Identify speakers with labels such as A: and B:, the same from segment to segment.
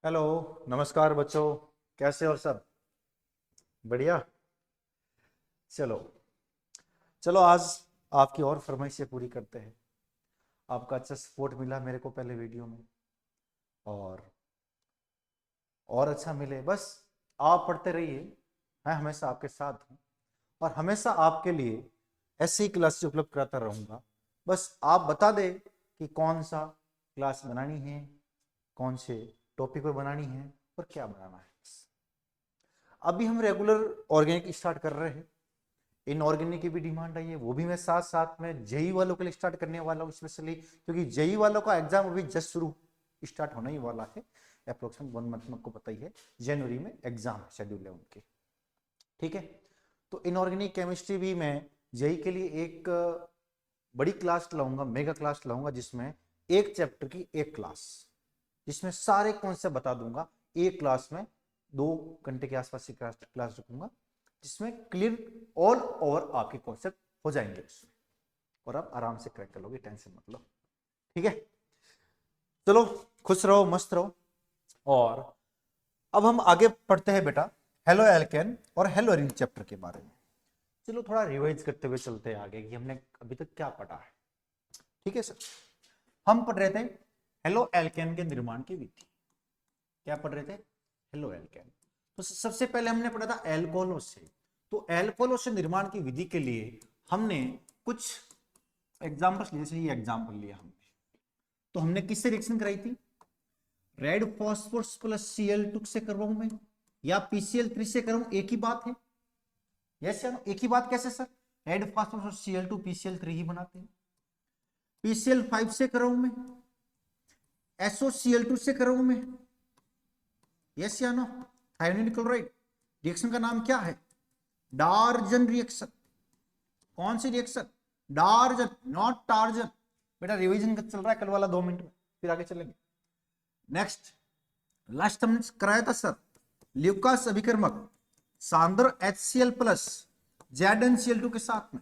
A: Hello, नमस्कार बच्चों। कैसे हो सब? बढ़िया। चलो चलो आज आपकी और फरमाइशें पूरी करते हैं। आपका अच्छा सपोर्ट मिला मेरे को पहले वीडियो में, और अच्छा मिले। बस आप पढ़ते रहिए, मैं हमेशा आपके साथ हूँ और हमेशा आपके लिए ऐसी ही क्लास उपलब्ध कराता रहूँगा। बस आप बता दें कि कौन सा क्लास बनानी है, कौन से टॉपिक पर बनानी है और क्या बनाना है। अभी हम रेगुलर ऑर्गेनिक स्टार्ट कर रहे हैं। इनऑर्गेनिक की भी डिमांड आई है, वो भी मैं साथ साथ में जेई वालों के लिए स्टार्ट करने वाला हूँ स्पेशली, क्योंकि जेई वालों का एग्जाम अभी जस्ट शुरू स्टार्ट होने ही वाला है। अप्रोक्सीमेट 1 मंथ में आपको पता ही है, जनवरी में एग्जाम शेड्यूल है उनके। ठीक है, तो इनऑर्गेनिक केमिस्ट्री भी मैं जेई के लिए एक बड़ी क्लास लाऊंगा, मेगा क्लास लाऊंगा, जिसमें एक चैप्टर की एक क्लास, जिसमें सारे कॉन्सेप्ट बता दूंगा। एक क्लास में 2 घंटे के आसपास की क्लास रखूंगा, जिसमें क्लियर ऑल ओवर आपके कॉन्सेप्ट हो जाएंगे उसमें, और आप आराम से क्रैक कर लोगे, टेंशन मत लो। ठीक है, चलो खुश रहो, मस्त रहो। और अब हम आगे पढ़ते हैं बेटा, हेलो एल्केन और हेलो एरिन चैप्टर के बारे में। चलो थोड़ा रिवाइज करते हुए चलते हैं आगे कि हमने अभी तक क्या पढ़ा है। ठीक है सर, हम पढ़ रहे थे हेलो एल्केन के निर्माण की विधि। क्या पढ़ रहे थे? Halo alkane. तो सबसे पहले हमने पढ़ा था एल्कोहलों से। तो एल्कोहलों से निर्माण की विधि के लिए हमने कुछ एग्जांपल्स लिए, जैसे ये एग्जांपल लिया हमने। तो हमने किससे रिएक्शन कराई थी? रेड फॉस्फोरस प्लस Cl2 से करवाऊं मैं, या PCl3 से कराऊं? एक ही बात है। यस सर, एक ही बात। कैसे सर? रेड फॉस्फोरस और Cl2 PCl3 ही बनाते हैं। PCl5 से कराऊं मैं, SOCl2 से कराऊं मैं? यस या नो? थायोनाइड क्लोराइड रिएक्शन का नाम क्या है? डार्जन रिएक्शन। कौन सी रिएक्शन? डार्जन, not torsion. बेटा रिवीजन चल रहा है, कल वाला 2 मिनट में, फिर आगे चलेंगे। नेक्स्ट, लास्ट हमने कराया था सर ल्यूकास अभिकर्मक सांद्र HCl प्लस ZnCl2 के साथ में।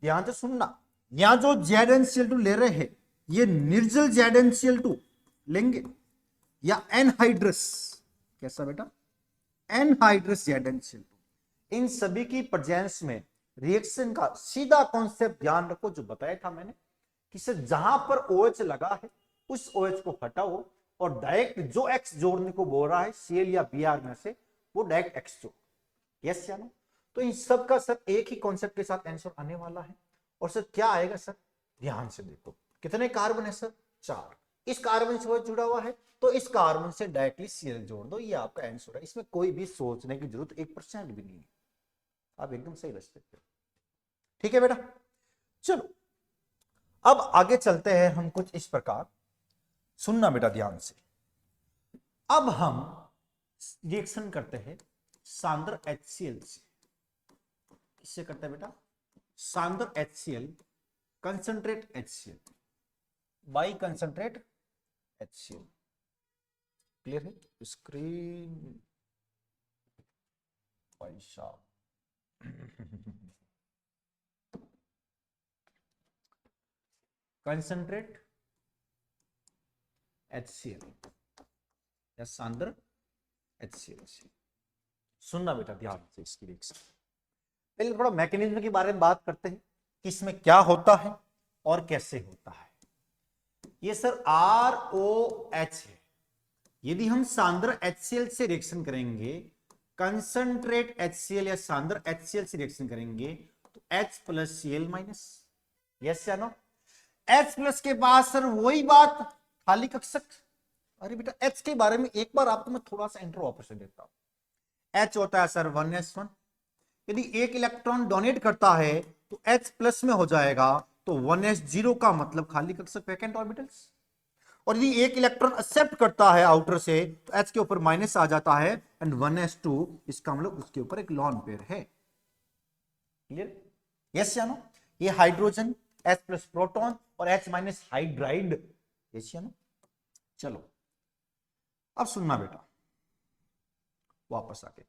A: ध्यान से सुनना, यहां जो ZnCl2 ले रहे हैं, ये निर्जल ZnCl2 लेंगे या एनहाइड्रस। कैसा बेटा? Anhydrous ZnCl2। इन सभी की प्रेजेंस में रिएक्शन का सीधा कॉन्सेप्ट ध्यान रखो, जो बताया था मैंने कि सर जहां पर OH लगा है उस OH को हटाओ और डायरेक्ट जो X जोड़ने को बोल रहा है Cl या Br में से, वो डायरेक्ट X जोड़। यस या नो? तो इन सब का सर एक ही कॉन्सेप्ट के साथ आंसर आने वाला है। और सर क्या आएगा सर? ध्यान से देखो, कितने कार्बन है सर? 4। इस कार्बन से OH जुड़ा हुआ है, तो इस कार्बन से डायरेक्टली Cl जोड़ दो, ये आपका आंसर है। इसमें कोई भी सोचने की जरूरत 1% भी नहीं है, आप एकदम सही रास्ते पे। ठीक है बेटा, चलो अब आगे चलते हैं हम कुछ इस प्रकार। सुनना बेटा ध्यान से। अब हम रिएक्शन करते हैं सांद्र HCl से। किससे करते हैं बेटा? सांद्र HCl, concentrate HCl by concentrate HCl। Clear है? स्क्रीन भाई साहब कंसंट्रेट HCl या सांद्र HCl से। सुनना बेटा ध्यान से इसकी रिएक्शन। पहले थोड़ा मैकेनिज्म के बारे में बात करते हैं कि इसमें क्या होता है और कैसे होता है। ये सर ROH है। यदि हम सांद्र HCl से रिएक्शन करेंगे, कंसंट्रेट HCl या सांद्र HCl से रिएक्शन करेंगे, तो H plus Cl minus. Yes या नो? H प्लस के बाद सर वही बात, खाली कक्षक। अरे बेटा H के बारे में एक बार आपको मैं थोड़ा सा इंट्रो ऑपरेशन देता हूं। H होता है सर 1s1। यदि एक इलेक्ट्रॉन डोनेट करता है तो H प्लस में हो जाएगा, तो 1s0 का मतलब खाली कक्षक, वैकेंट ऑर्बिटल्स। और यदि एक इलेक्ट्रॉन एक्सेप्ट करता है आउटर से, तो H के ऊपर माइनस आ जाता है, एंड 1s2, इसका मतलब उसके ऊपर एक लॉन पेयर है। क्लियर? यस या नो? ये हाइड्रोजन, H प्लस प्रोटॉन और H माइनस हाइड्राइड। यस या नो? चलो अब सुनना बेटा, वापस आके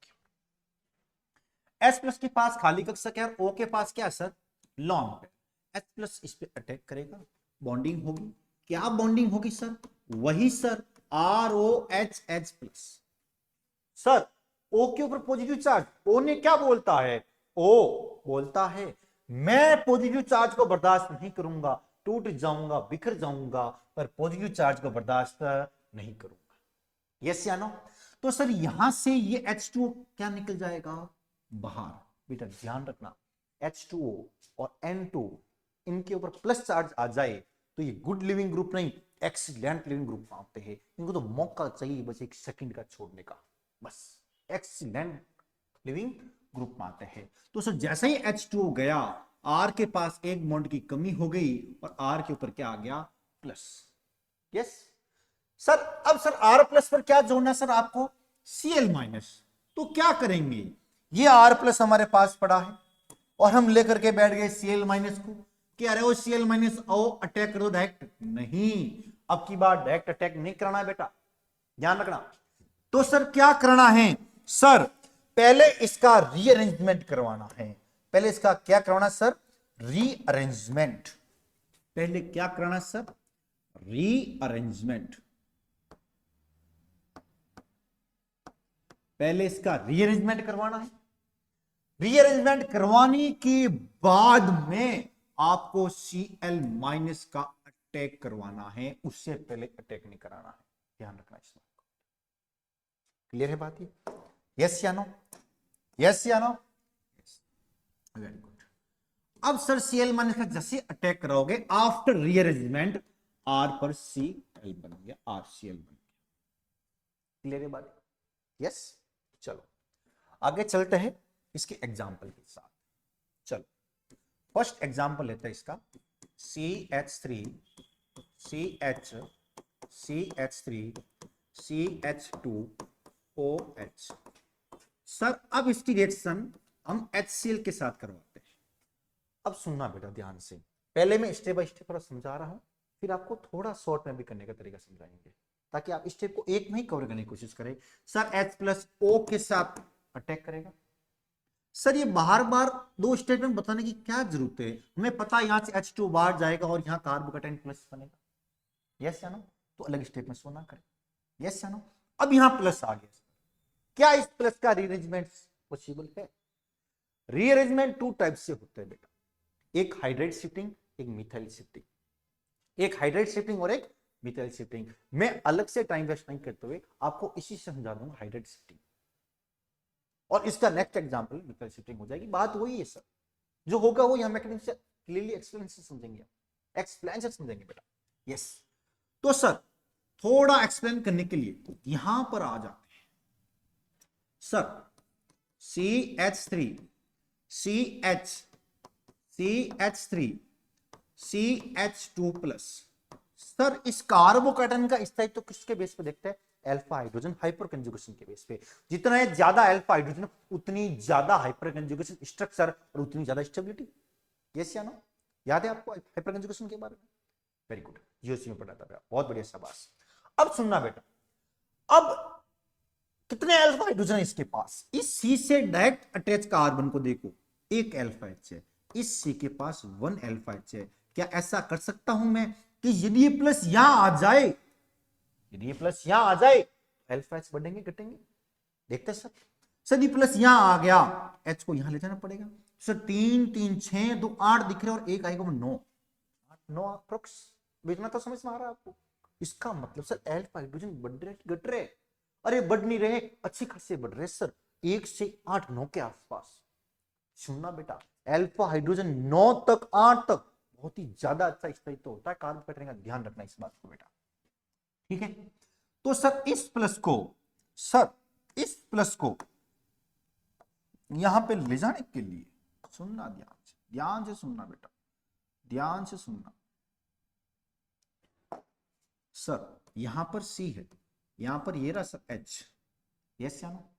A: H प्लस के पास खाली कक्षक है और O के पास क्या है sir? Lone pair. H plus इस पे अटैक करेगा, बॉन्डिंग होगी। क्या बॉन्डिंग होगी सर? वही sir ROHH plus. Sir O के ऊपर पॉजिटिव चार्ज, O ने क्या बोलता है, O बोलता है मैं पॉजिटिव चार्ज को बर्दाश्त नहीं करूंगा, टूट जाऊंगा, बिखर जाऊंगा, पर पॉजिटिव चार्ज को बर्दाश्त नहीं करूंगा। यस या नो? तो सर यहां से ये H2O क्या निकल जाएगा बाहर। बेटा ध्यान रखना, H2O और N2 इनके ऊपर प्लस चार्ज आ जाए तो ये गुड लिविंग ग्रुप नहीं, एक्सीलेंट लिविंग ग्रुप मानते हैं। इनको तो मौका चाहिए बस एक सेकंड का छोड़ने का, बस एक्सीलेंट लिविंग ग्रुप मानते हैं। तो सर जैसे ही H2O गया, R के पास एक बॉन्ड की कमी हो गई और R के ऊपर क्या आ गया, प्लस। यस सर, अब सर R प्लस पर क्या जोड़ना सर आपको, Cl माइनस। तो क्या करेंगे, ये R प्लस हमारे पास पड़ा है और हम लेकर के बैठ गए Cl माइनस को कि अरे वो Cl माइनस आओ अटैक करो डायरेक्ट। नहीं, अब की बार डायरेक्ट अटैक नहीं करना है बेटा, ध्यान रखना। तो सर क्या करना है, सर पहले इसका रीअरेंजमेंट करवाना है। पहले इसका क्या करवाना सर, रीअरेंजमेंट। पहले क्या करना सर, रीअरेंजमेंट। पहले इसका रीअरेंजमेंट करवाना है। रीअरेंजमेंट करवाने के बाद में आपको Cl माइनस का अटैक करवाना है, उससे पहले अटैक नहीं कराना है, ध्यान रखना इस बात को। क्लियर है बात ये? यस या नो? यस या नो? Very good. अब सर Cl माइनस का जैसे अटैक कराओगे आफ्टर रीअरेंजमेंट, R पर Cl बन गया, RCl बन गया। क्लियर है बात? यस। चलो आगे चलते हैं इसके एग्जाम्पल के साथ। चलो फर्स्ट एग्जाम्पल लेते हैं इसका, CH3 CH CH3 CH2OH। Sir अब इसकी रिएक्शन हम HCl के साथ करवाते हैं। अब सुनना बेटा ध्यान से, पहले मैं स्टेप बाय स्टेप समझा रहा हूं, फिर आपको थोड़ा शॉर्ट में भी करने का तरीका समझाएंगे ताकि आप स्टेप को एक में ही कवर करने की कोशिश करें। सर H प्लस O के साथ अटैक करेगा। सर ये बार बार दो स्टेटमेंट बताने की क्या जरूरत है, हमें पता है यहां से H2 बाहर जाएगा और यहां कार्बोकेटाइन प्लस बनेगा। यस या नो? तो अलग स्टेटमेंट शो ना करें। यस या नो? अब यहां प्लस आ गया, क्या इस प्लस का रीअरेंजमेंट पॉसिबल है? रीअरेंजमेंट टू टाइप से होते हैं बेटा, एक हाइड्राइड शिफ्टिंग, एक मिथाइल शिफ्टिंग। एक हाइड्राइड शिफ्टिंग और एक मिथाइल शिफ्टिंग। मैं अलग से टाइम वेस्ट नहीं करते हुए आपको इसी से समझा दूंगा हाइड्राइड शिफ्टिंग, और इसका नेक्स्ट एग्जांपल मिथाइल शिफ्टिंग हो जाएगी। बात वही है सर, जो होगा वो यहां मैकेनिज्म से क्लियरली एक्सप्लेन से समझेंगे, एक्सप्लेन से समझेंगे बेटा। यस। तो सर थोड़ा एक्सप्लेन करने के लिए यहां पर आ जाते हैं। Sir CH3 CH3 CH2 plus. Sir इस कार्बोकेटाइन का स्थायित्व तो किसके बेस पे देखते हैं, अल्फा हाइड्रोजन हाइपर कंजुगेशन के बेस पे। जितना ज्यादा अल्फा हाइड्रोजन उतनी ज्यादा हाइपर कंजुगेशन स्ट्रक्चर और उतनी ज्यादा स्टेबिलिटी। यस या नो? याद है आपको हाइपर कंजुगेशन के बारे में? वेरी गुड, जीओसी में पढ़ा था, बहुत बढ़िया, शाबाश। अब सुनना बेटा, अब कितने अल्फा हाइड्रोजन इसके पास, इस सी से डायरेक्ट अटैच कार्बन को देखो, एक अल्फा एच है, इस सी के पास 1 अल्फा एच है। क्या ऐसा कर सकता हूं मैं कि यदि ये प्लस यहां आ जाए, यदि ये प्लस यहां आ जाए अल्फा एच बढ़ेंगे घटेंगे? देखते हैं सर। सर ये प्लस यहां आ गया, एच को यहां ले जाना पड़ेगा। सर 3 3 6 2 8 दिख रहे और एक आएगा 9 9 अप्रोक्स। बेचना तो समझ में आ रहा है आपको? इसका मतलब सर अल्फा हाइड्रोजन बढ़ रहे घट रहे? अरे बढ़ नहीं रहे, अच्छी खासी बढ़ रहे सर, 1 से 8 9 के आसपास। सुनना बेटा, अल्फा हाइड्रोजन 9 तक 8 तक बहुत ही ज्यादा अच्छा स्थायित्व होता है कार्बोकेटाइन का, ध्यान रखना इस बात को बेटा। ठीक है? तो सर इस प्लस को, सर इस प्लस को यहां पे ले जाने के लिए सुनना ध्यान से सुनना बेटा, ध्यान से सुनना। सर यहां पर C है, यहां पर ये रहा सर H। यस या नो?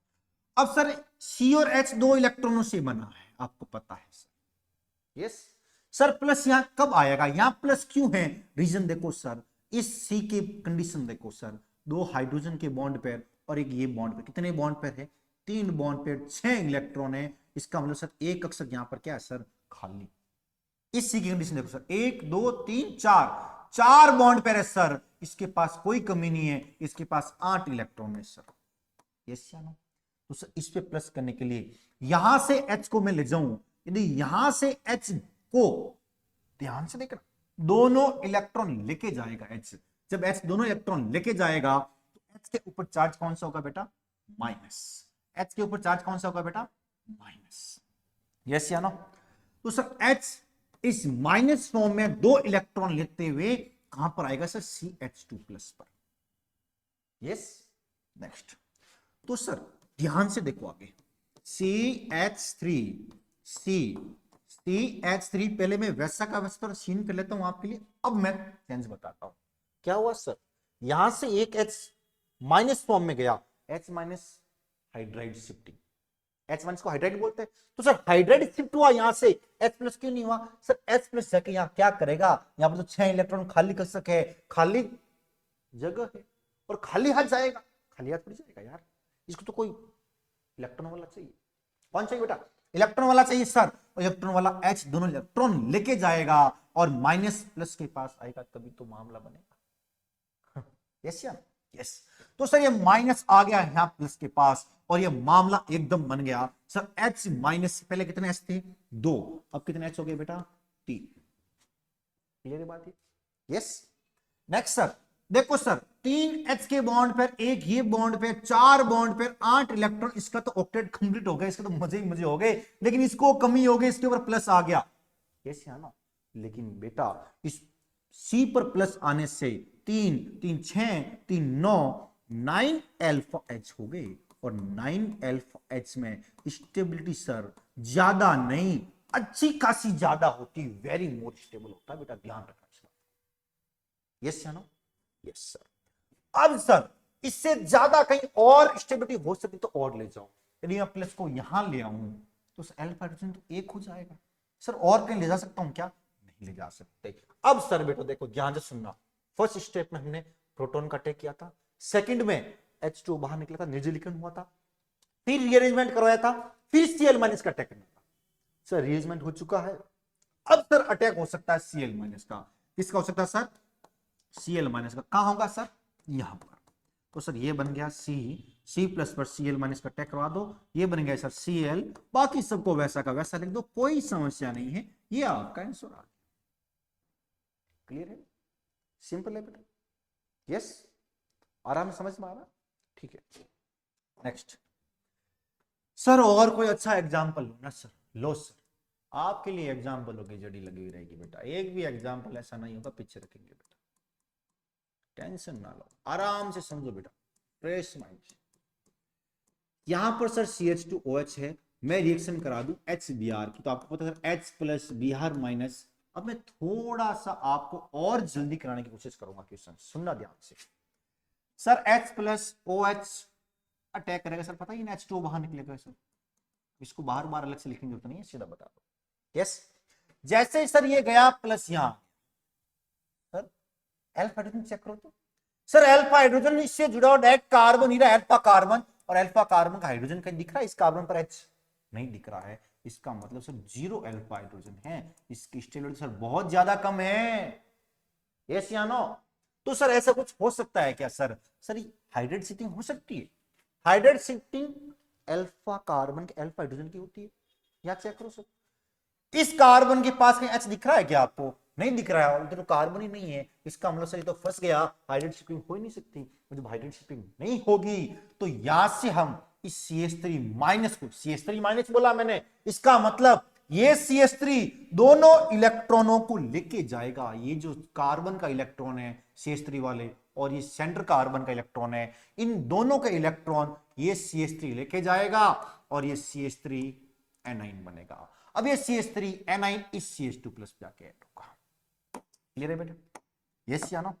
A: अब सर C और H 2 इलेक्ट्रॉनों से बना है, आपको पता है सर। यस सर, प्लस यहां कब आएगा, यहां प्लस क्यों है, रीजन देखो सर, इस C की कंडीशन देखो सर, 2 हाइड्रोजन के बॉन्ड पेयर और एक ये बॉन्ड पेयर, कितने बॉन्ड पेयर है, 3 बॉन्ड पेयर, 6 इलेक्ट्रॉन है। इसका मतलब सर एक अक्षर यहां पर क्या है सर, खाली। इस C की कंडीशन देखो सर, 1 2 3 4 बॉन्ड पेयर है सर, इसके पास कोई कमी नहीं है, इसके पास 8 इलेक्ट्रॉन है सर। यस या नो? तो सर इस पे प्लस करने के लिए यहां से H को मैं ले जाऊं, यदि यहां से H को, ध्यान से देखना, दोनों इलेक्ट्रॉन लेके जाएगा H, जब H दोनों इलेक्ट्रॉन लेके जाएगा तो H के ऊपर चार्ज कौन सा होगा बेटा? माइनस। H के ऊपर चार्ज कौन सा होगा बेटा? माइनस। यस या नो? तो सर H इस माइनस फॉर्म में दो इलेक्ट्रॉन लेते हुए कहां पर आएगा सर? CH2 प्लस पर। यस। नेक्स्ट, तो सर ध्यान से देखो आगे, CH3 CH3, पहले मैं वैसा का वैसा सीन कर लेता हूं आपके लिए, अब मैं चेंज बताता हूं क्या हुआ सर। यहां से एक H माइनस फॉर्म में गया, H minus hydride shifting, H minus को हाइड्राइड बोलते हैं, तो सर हाइड्राइड शिफ्ट हुआ, यहां से H प्लस क्यों नहीं हुआ सर? H प्लस जाके यहां क्या करेगा? यहां पर तो 6 इलेक्ट्रॉन खाली कर सके, खाली जगह है और खाली हाथ जाएगा, खाली हाथ पड़ जाएगा यार, इसको तो कोई इलेक्ट्रॉन वाला चाहिए। कौन चाहिए बेटा? इलेक्ट्रॉन वाला चाहिए सर। और इलेक्ट्रॉन वाला H दोनों इलेक्ट्रॉन लेके जाएगा और माइनस प्लस के पास आएगा, तभी तो मामला बनेगा। यस या? यस। तो सर ये माइनस आ गया यहां प्लस के पास और ये मामला एकदम बन गया सर। H माइनस से पहले कितने H थे? 2, अब कितने H हो गए बेटा? 3। क्लियर है बात? यस। नेक्स्ट सर देखो सर, 3H के बॉन्ड पर, एक ये बॉन्ड पे, 4 बॉन्ड पर 8 इलेक्ट्रॉन, इसका तो ऑक्टेट कंप्लीट हो गया, इसका तो मजे ही मजे हो गए, लेकिन इसको कमी हो गई, इसके ऊपर प्लस आ गया। कैसे आना? लेकिन बेटा इस C पर प्लस आने से 3 3 6 3 9 9 अल्फा H हो गए, और 9 अल्फा H में स्टेबिलिटी सर ज्यादा नहीं, अच्छी खासी ज्यादा होती, वेरी मोर स्टेबल होता है बेटा, ध्यान रखना। यस या नो? Yes sir. अब सर इससे ज्यादा कहीं और स्टेबिलिटी हो सकती तो और ले जाओ, यदि मैं प्लस को यहां ले आऊं तो अल्फा हाइड्रोजन तो 1 हो जाएगा सर। और कहीं ले जा सकता हूं क्या? नहीं ले जा सकते। अब सर बेटा देखो ध्यान से सुनना, फर्स्ट स्टेप में हमने प्रोटॉन का अटैक किया था, सेकंड में H2 बाहर निकला था, निर्जलीकरण हुआ था, फिर रीअरेंजमेंट करवाया था, फिर Cl- का अटैक करना था। सर रीअरेंजमेंट हो चुका है, अब सर अटैक हो सकता है Cl- का। किसका हो सकता है सर? Cl- का। कहां होगा सर? यहां पर। तो सर ये बन गया C प्लस पर Cl- का अटैक करवा दो, ये बन गया सर Cl, बाकी सबको वैसा का वैसा लिख दो, कोई समस्या नहीं है, ये आपका आंसर आ गया। क्लियर है? सिंपल है बेटा। यस, आराम से समझ में आ रहा? ठीक है। नेक्स्ट सर, और कोई अच्छा एग्जाम्पल लो ना सर। लो सर, आपके लिए एग्जाम्पलों की जड़ी लगी हुई रहेगी बेटा, एक भी एग्जाम्पल ऐसा नहीं होगा पीछे रखेंगे बेटा, टेंशन ना लो, आराम से समझो बेटा, फ्रेश माइंड से। यहां पर सर CH2OH है, मैं रिएक्शन करा दूं HBr की, तो आपको पता है H प्लस Br माइनस। अब मैं थोड़ा सा आपको और जल्दी कराने की कोशिश करूंगा, क्वेश्चन सुनना ध्यान से। Sir H plus OH attack करेगा सर, पता ही ना H2 बाहर निकलेगा सर, इसको बार बार अलग से लिखने की जरूरत नहीं है, सीधा बता दो। यस, जैसे सर ये गया प्लस यहां, सर अल्फा हाइड्रोजन चेक करो तो, सर अल्फा हाइड्रोजन इससे जुड़ा हुआ डायरेक्ट कार्बन ही रहा, अल्फा कार्बन, और अल्फा कार्बन का हाइड्रोजन कहीं दिख रहा है? इस कार्बन पर H नहीं दिख रहा है, इसका मतलब सर 0 अल्फा हाइड्रोजन है, इसकी स्टेबिलिटी सर बहुत ज्यादा कम है। यस या नो? तो सर ऐसा कुछ हो सकता है क्या सर? सर हाइड्रेट शिफ्टिंग हो सकती है, हाइड्रेट शिफ्टिंग अल्फा कार्बन के अल्फा हाइड्रोजन की होती है, या चेक करो सर। इस कार्बन के पास कहीं H दिख रहा है क्या आपको? नहीं दिख रहा है, उधर तो कार्बन ही नहीं है, इसका मतलब सर ये तो फंस गया, हाइड्रेट शिफ्टिंग हो ही नहीं सकती। जब हाइड्रेट शिफ्टिंग नहीं होगी तो यहां से हम इस CH3 माइनस को, CH3 माइनस बोला मैंने, इसका मतलब ये CH3 दोनों इलेक्ट्रॉनों को लेके जाएगा, ये जो कार्बन का इलेक्ट्रॉन है CH3 वाले, और ये सेंटर कार्बन का इलेक्ट्रॉन है, इन दोनों का इलेक्ट्रॉन ये CH3 लेके जाएगा, और ये CH3 एनाइन बनेगा। अब ये CH3 एनाइन इस CH2 प्लस जाके ऐड होगा। क्लियर है बेटा? यस या नो?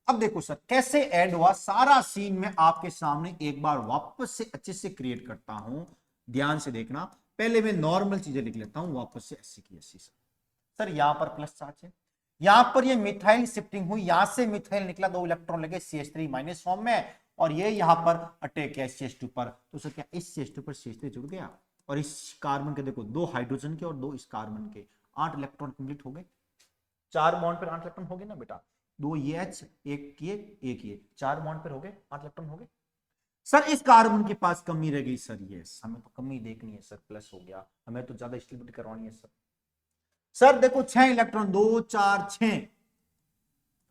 A: अब देखो सर कैसे ऐड हुआ, सारा सीन में आपके सामने एक बार वापस से अच्छे से क्रिएट करता हूं, ध्यान से देखना। पहले मैं नॉर्मल चीजें लिख लेता हूं वापस से, ऐसी की ऐसी। सर यहां पर प्लस चार्ज है, यहां पर ये मिथाइल शिफ्टिंग हुई, यहां से मिथाइल निकला, 2 इलेक्ट्रॉन लगे CH3 माइनस फॉर्म में, और ये यहां पर अटैक है CH2 पर, तो सर क्या इस CH2 पर CH3 जुड़ गया, और इस कार्बन के देखो 2 हाइड्रोजन के और 2 इस कार्बन के, 8 इलेक्ट्रॉन कंप्लीट हो गए, 4 बॉन्ड पर 8 इलेक्ट्रॉन हो गए ना बेटा। दो ये H, एक ये 4 बॉन्ड पर हो गए, 8 इलेक्ट्रॉन हो गए। सर इस कार्बन के पास कमी रह गई सर, यस हमें तो कमी देखनी है सर, प्लस हो गया, हमें तो ज्यादा स्टेबिलिटी करवानी है सर। सर देखो 6 इलेक्ट्रॉन, 2 4 6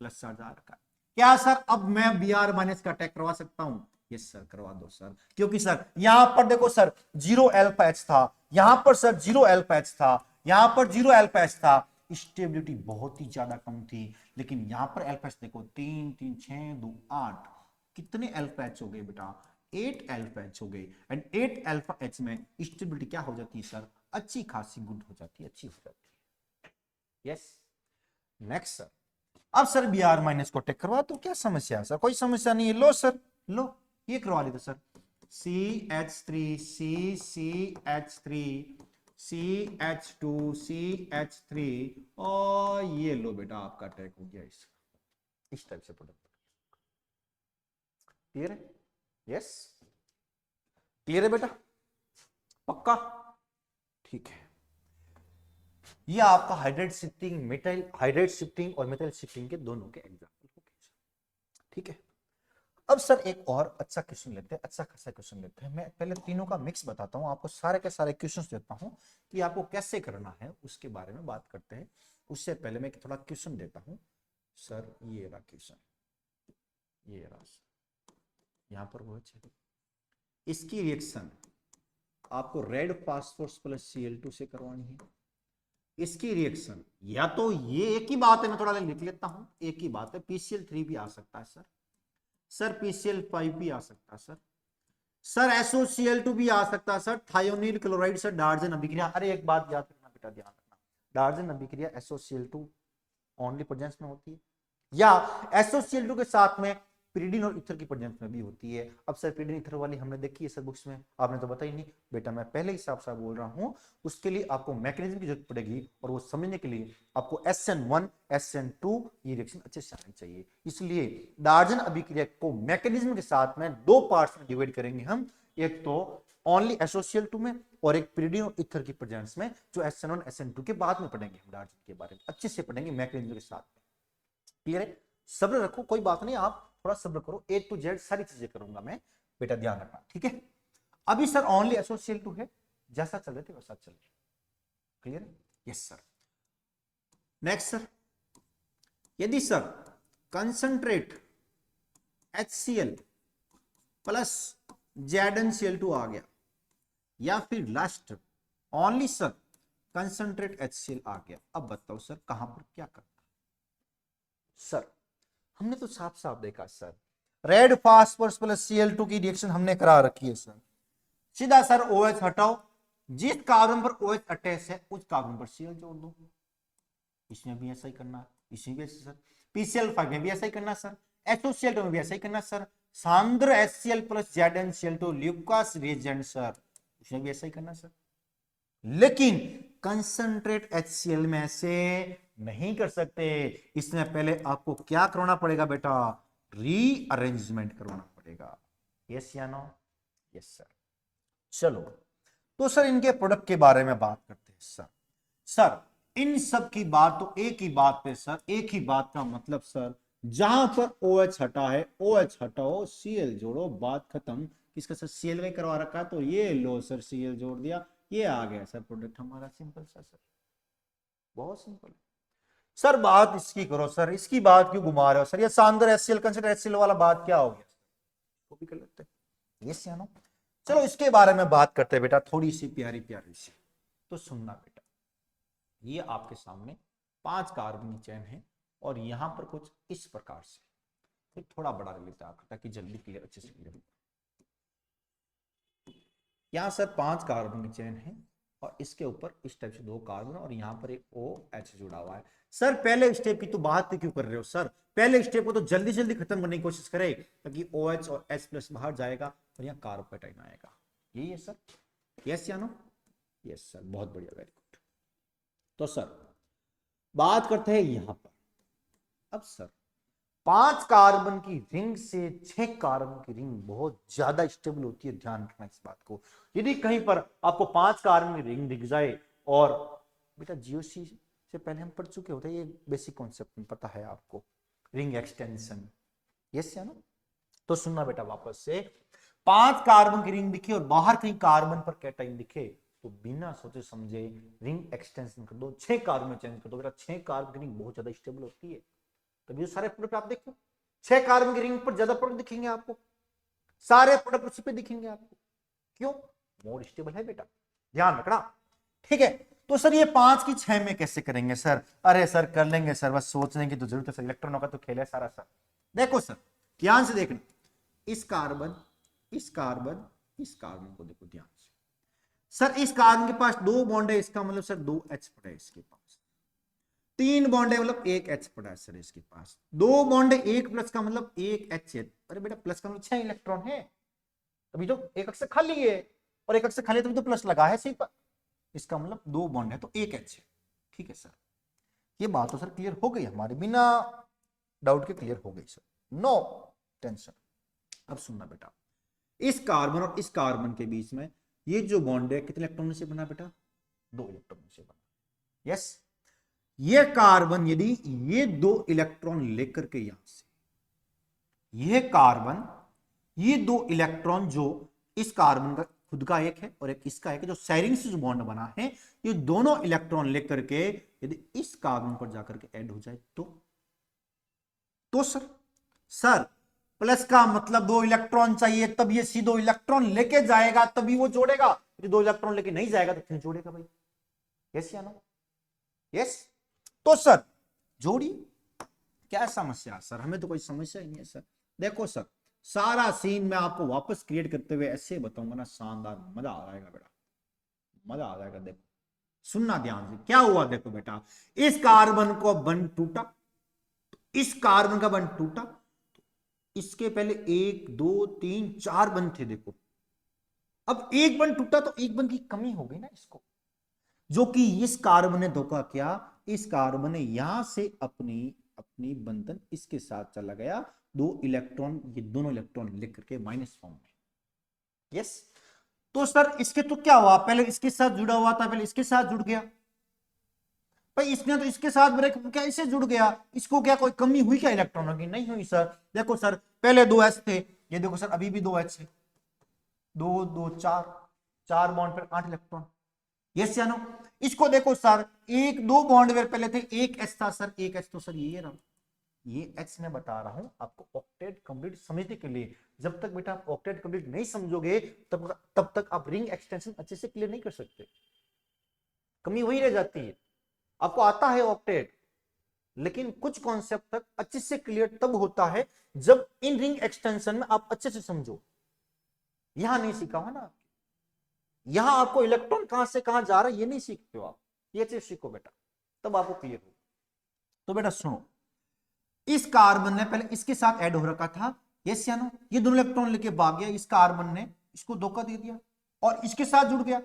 A: प्लस चार्ज आ रखा है। क्या सर अब मैं Br माइनस का अटैक करवा सकता हूं? यस सर करवा दो सर, क्योंकि सर यहां पर देखो सर 0 अल्फा H था, यहां पर सर 0 अल्फा H था, यहां पर 0 अल्फा H था, स्टेबिलिटी बहुत ही ज्यादा कम थी। लेकिन यहां पर अल्फा H देखो 3 3 6 2 8, कितने अल्फा H हो गए बेटा? 8 अल्फा H हो गए। एंड 8 अल्फा H में स्टेबिलिटी क्या हो जाती है सर? अच्छी खासी गुड हो जाती है, अच्छी हो जाती है। यस नेक्स्ट सर, अब सर Br माइनस को टेक करवा, तो क्या समस्या है सर? कोई समस्या नहीं है, लो सर लो, ये करवा लेते sir, CH3 CCH3 CH2 CH3 और ये लो बेटा आपका अटैक हो गया इस टाइप से प्रोडक्ट। क्लियर है? यस क्लियर है बेटा, पक्का? ठीक है, ये आपका hydrate shifting, metal hydrate shifting और मेटल शिफ्टिंग के दोनों के एग्जांपल हो गए। ठीक है, अब सर एक और अच्छा क्वेश्चन लेते हैं, अच्छा खासा क्वेश्चन लेते हैं। मैं पहले तीनों का मिक्स बताता हूं आपको, सारे के सारे क्वेश्चंस देता हूं कि आपको कैसे करना है उसके बारे में बात करते हैं। उससे पहले मैं थोड़ा क्वेश्चन देता हूं सर, ये रहा क्वेश्चन, ये रहा यहां पर वो है, इसकी रिएक्शन आपको रेड फास्फोरस प्लस Cl2 से करवानी है। इसकी रिएक्शन या तो ये एक ही बात है, मैं थोड़ा लिख लेता हूं, एक ही बात है, PCl3 भी आ सकता है सर, सर PCl5 भी आ सकता है सर, सर SOCl2 भी आ सकता है सर, थायोनिल क्लोराइड सर, डार्जन अभिक्रिया। अरे एक बात याद रखना बेटा, ध्यान रखना, डार्जन अभिक्रिया SOCl2 ओनली प्रेजेंस में होती है, या SOCl2 के साथ में पिरिडिन और इथर की प्रेजेंस में भी होती है। अब सर पिरिडिन इथर वाली हमने देखी है सर बुक्स में, आपने तो बताई नहीं बेटा, मैं पहले हिसाब से बोल रहा हूं, उसके लिए आपको मैकेनिज्म की जरूरत पड़ेगी, और वो समझने के लिए आपको SN1 SN2 ये रिएक्शन अच्छे से आनी चाहिए। इसलिए डार्जन अभिक्रिया को मैकेनिज्म के साथ में दो पार्ट्स में डिवाइड करेंगे हम, एक तो ओनली SOCl2 में, और एक पिरिडिन और इथर की प्रेजेंस में, जो SN1 SN2 के बाद में पढ़ेंगे हम डार्जन के बारे में, अच्छे से पढ़ेंगे मैकेनिज्म के साथ में। क्लियर है? सब्र रखो, कोई बात नहीं, आप थोड़ा सब्र करो, A to Z सारी चीजें करूंगा मैं, बेटा ध्यान रखना। ठीक है, अभी सर ओनली SOCl2 है, जैसा चल रहे थे वैसा चल रहे। क्लियर है? Yes sir. नेक्स्ट सर, यदि sir concentrate HCl plus ZnCl2 आ गया, या फिर last only sir concentrate HCl आ गया, अब बताओ सर कहां पर क्या करना? सर हमने तो साफ साफ देखा sir, red phosphorus plus Cl2 की रिएक्शन हमने करा रखी है सर, सीधा सर OH हटाओ, जिस कार्बन पर OH अटैच है उस कार्बन पर Cl जोड़ दो, इसमें भी ऐसा ही करना, इसमें भी ऐसा सर, PCl5 में भी ऐसा ही करना सर, SOCl2 में भी ऐसा ही करना सर, सांद्र HCl plus ZnCl2 Lucas reagent sir, इसमें भी ऐसा ही करना सर। लेकिन कंसंट्रेट HCl में ऐसे नहीं कर सकते, इसमें पहले आपको क्या करना पड़ेगा बेटा? रीअरेंजमेंट करवाना पड़ेगा। यस या नो? Yes sir. चलो तो सर इनके प्रोडक्ट के बारे में बात करते हैं सर। सर इन सब की बात तो एक ही बात पे सर, एक ही बात का मतलब सर, जहां पर OH हटा है OH हटाओ, Cl जोड़ो, बात खत्म। किसका सर? Cl का करवा रखा है, तो ये लो सर, Cl जोड़ दिया, ये आ गया सर प्रोडक्ट हमारा, सिंपल सा सर, बहुत सिंपल। सर बात इसकी करो सर, इसकी बात क्यों घुमा रहे हो सर? ये सांद्र HCl कंसंट्रेट HCl वाला बात क्या हो गया? वो भी कर लेते हैं, यस या नो? चलो इसके बारे में बात करते हैं बेटा, थोड़ी सी प्यारी प्यारी सी, तो सुनना बेटा, ये आपके सामने 5 कार्बन की चेन है, और यहां पर कुछ इस प्रकार से, फिर थोड़ा बड़ा ले लेते हैं आपका ताकि जल्दी क्लियर, अच्छे से क्लियर हो। यहां सर 5 कार्बन की चेन है, और इसके ऊपर इस टाइप से 2 कार्बन, और यहां पर एक OH जुड़ा हुआ है। सर पहले स्टेप की तो बात क्यों कर रहे हो सर? पहले स्टेप को तो जल्दी जल्दी खत्म करने की कोशिश करें, ताकि OH और H प्लस बाहर जाएगा और यहाँ कार्बोकेटाइन आएगा। यही है सर, यस या नो? यस सर, बहुत बढ़िया, वेरी गुड। तो सर बात करते हैं यहां पर, अब सर 5 कार्बन की रिंग से 6 कार्बन की रिंग बहुत ज्यादा स्टेबल होती है, ध्यान रखना इस बात को। यदि कहीं पर आपको 5 कार्बन की रिंग दिख जाए, और बेटा GOC से पहले हम पढ़ चुके होते हैं, ये बेसिक कॉन्सेप्ट में पता है आपको, रिंग एक्सटेंशन। यस या नो? तो सुनना बेटा वापस से, 5 कार्बन की रिंग दिखे और बाहर कहीं कार्बन पर कैटाइन दिखे तो बिना सोचे समझे रिंग एक्सटेंशन कर दो, 6 कार्बन चेंज कर दो। बेटा 6 कार्बन की रिंग बहुत ज्यादा स्टेबल होती है, तभी तो सारे प्रोडक्ट आप देखो 6 कार्बन की रिंग पर ज्यादा प्रोडक्ट दिखेंगे आपको, सारे प्रोडक्ट उसी पे दिखेंगे आपको। क्यों? मोर स्टेबल है बेटा, ध्यान रखना। ठीक है, तो सर ये 5 की 6 में कैसे करेंगे सर? अरे सर कर लेंगे सर, बस सोचने की तो जरूरत है सर, इलेक्ट्रॉनों का तो खेल है सारा सर। देखो सर ध्यान से देखना, इस कार्बन इस कार्बन इस कार्बन को देखो ध्यान से। सर इस कार्बन के पास 2 बॉन्ड है, इसका मतलब सर 2 H पड़ा है इसके पास। 3 बॉन्ड है मतलब 1 H पड़ा है सर इसके पास। 2 बॉन्ड है 1 प्लस का मतलब 1 H है। अरे बेटा प्लस का मतलब 6 इलेक्ट्रॉन है, तभी तो एक अक्ष खाली है, और एक अक्ष खाली तभी तो प्लस लगा है सी पर। इसका मतलब 2 बॉन्ड है तो 1 H है। ठीक है सर, ये बात तो सर क्लियर हो गई हमारे, बिना डाउट के क्लियर हो गई सर, नो टेंशन। अब सुनना बेटा, इस कार्बन और इस कार्बन के बीच में ये जो बॉन्ड है कितने इलेक्ट्रॉन से बना बेटा? 2 इलेक्ट्रॉन से बना। यस, ये कार्बन यदि ये 2 इलेक्ट्रॉन लेकर के यहां से, ये कार्बन ये 2 इलेक्ट्रॉन जो इस कार्बन का खुद का एक है और एक इसका है, कि जो सेरिंग से जो बॉन्ड बना है, ये दोनों इलेक्ट्रॉन लेकर के यदि इस कार्बन पर जाकर के ऐड हो जाए तो सर प्लस का मतलब 2 इलेक्ट्रॉन चाहिए, तब ये सी 2 इलेक्ट्रॉन लेके जाएगा तभी वो जोड़ेगा, यदि 2 इलेक्ट्रॉन लेके नहीं जाएगा तो क्यों जोड़ेगा भाई? यस या नो? यस, तो सर जोड़ी, क्या समस्या सर? हमें तो कोई समस्या ही नहीं है सर। देखो सर सारा सीन मैं आपको वापस क्रिएट करते हुए ऐसे बताऊंगा ना, शानदार मजा आ जाएगा बेटा, मजा आ जाएगा। देखो सुनना ध्यान से, क्या हुआ देखो बेटा, इस कार्बन को बंध टूटा, इस कार्बन का बंध टूटा, इसके पहले 1 2 3 4 बंध थे देखो, अब एक बंध टूटा तो एक बंध की कमी हो गई ना इसको, जो कि इस कार्बन ने धोखा किया, इस कार्बन ने यहां से अपनी अपनी बंधन इसके साथ चला गया, 2 इलेक्ट्रॉन ये दोनों इलेक्ट्रॉन लेकर के माइनस फॉर्म में। यस, तो सर इसके तो क्या हुआ, पहले इसके साथ जुड़ा हुआ था, पहले इसके साथ जुड़ गया भाई, इसने तो इसके साथ ब्रेक क्या इसे जुड़ गया, इसको क्या कोई कमी हुई क्या इलेक्ट्रॉनों की? नहीं हुई सर। देखो सर पहले 2 H थे, ये देखो सर अभी भी 2 H है, 2 2 4, 4 बॉन्ड पर 8 इलेक्ट्रॉन। यस या नो? इसको देखो सर, 1 2 बॉन्ड वेयर पहले थे, 1 H था सर, 1 H तो सर ये रहा, ये H मैं बता रहा हूं आपको ऑक्टेट कंप्लीट समझने के लिए। जब तक बेटा आप ऑक्टेट कंप्लीट नहीं समझोगे तब तक आप रिंग एक्सटेंशन अच्छे से क्लियर नहीं कर सकते, कमी वही रह जाती है। आपको आता है ऑक्टेट, लेकिन कुछ कॉन्सेप्ट तक अच्छे से क्लियर तब होता है जब इन रिंग एक्सटेंशन में आप अच्छे से समझो। यहां नहीं सीखा हुआ ना, यहां आपको इलेक्ट्रॉन कहां से कहां जा रहा है ये नहीं सीखते हो आप, ये चीज सीखो बेटा, तब आपको क्लियर हो। तो बेटा सुनो, इस कार्बन ने पहले इसके साथ ऐड हो रखा था, यस या नो? ये दोनों इलेक्ट्रॉन लेके भाग गया, इस कार्बन ने इसको धोखा दे दिया और इसके साथ जुड़ गया।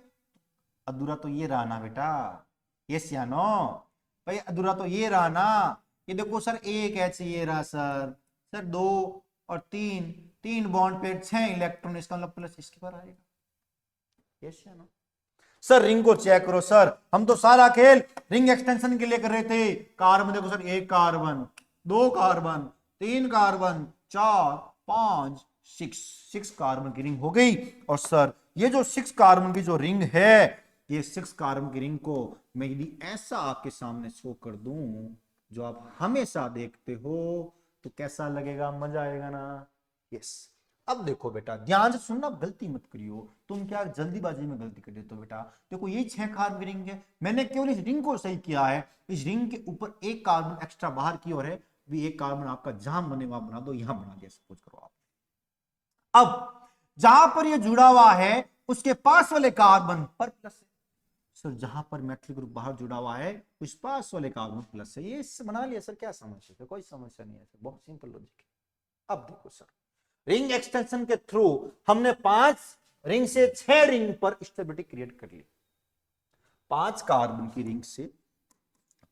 A: अधूरा तो ये रहा ना बेटा, यस या नो? भाई अधूरा तो ये रहा ना, ये देखो सर 1 H ये रहा सर, सर 2 और 3, 3 बॉन्ड पे 6 इलेक्ट्रॉन, इसका मतलब प्लस इसके पर आएगा। यस या नो? सर रिंग को चेक करो सर, हम तो सारा खेल रिंग एक्सटेंशन के लिए कर रहे थे। कार्बन देखो sir, 1 carbon 2 carbon 3 carbon 4 5 6 carbon की रिंग हो गई। और सर ये जो 6 कार्बन की जो रिंग है, ये 6 कार्बन की रिंग को मैं यदि ऐसा आपके सामने शो कर दूं जो आप हमेशा देखते हो तो कैसा लगेगा? मजा आएगा ना? यस। अब देखो बेटा ध्यान से सुनना, गलती मत करियो, तुम क्या जल्दीबाजी में गलती कर देते हो बेटा। देखो ये 6 कार्बन की रिंग है, मैंने केवल इस रिंग को सही किया है, इस रिंग के ऊपर 1 कार्बन एक्स्ट्रा बाहर की ओर है, भी 1 कार्बन आपका जहां बने वहां बना दो, यहां बना दिया सपोज करो आप। अब जहां पर ये जुड़ा हुआ है उसके पास वाले कार्बन पर प्लस है। सर जहां पर मेटल ग्रुप बाहर जुड़ा हुआ है उस पास वाले कार्बन प्लस है, ये इससे बना लिया सर, क्या समस्या है? कोई समस्या नहीं है सर, बहुत सिंपल लॉजिक है। अब देखो सर, रिंग एक्सटेंशन के थ्रू हमने 5 रिंग से 6 रिंग पर स्टेबिलिटी क्रिएट कर ली। 5 कार्बन की रिंग से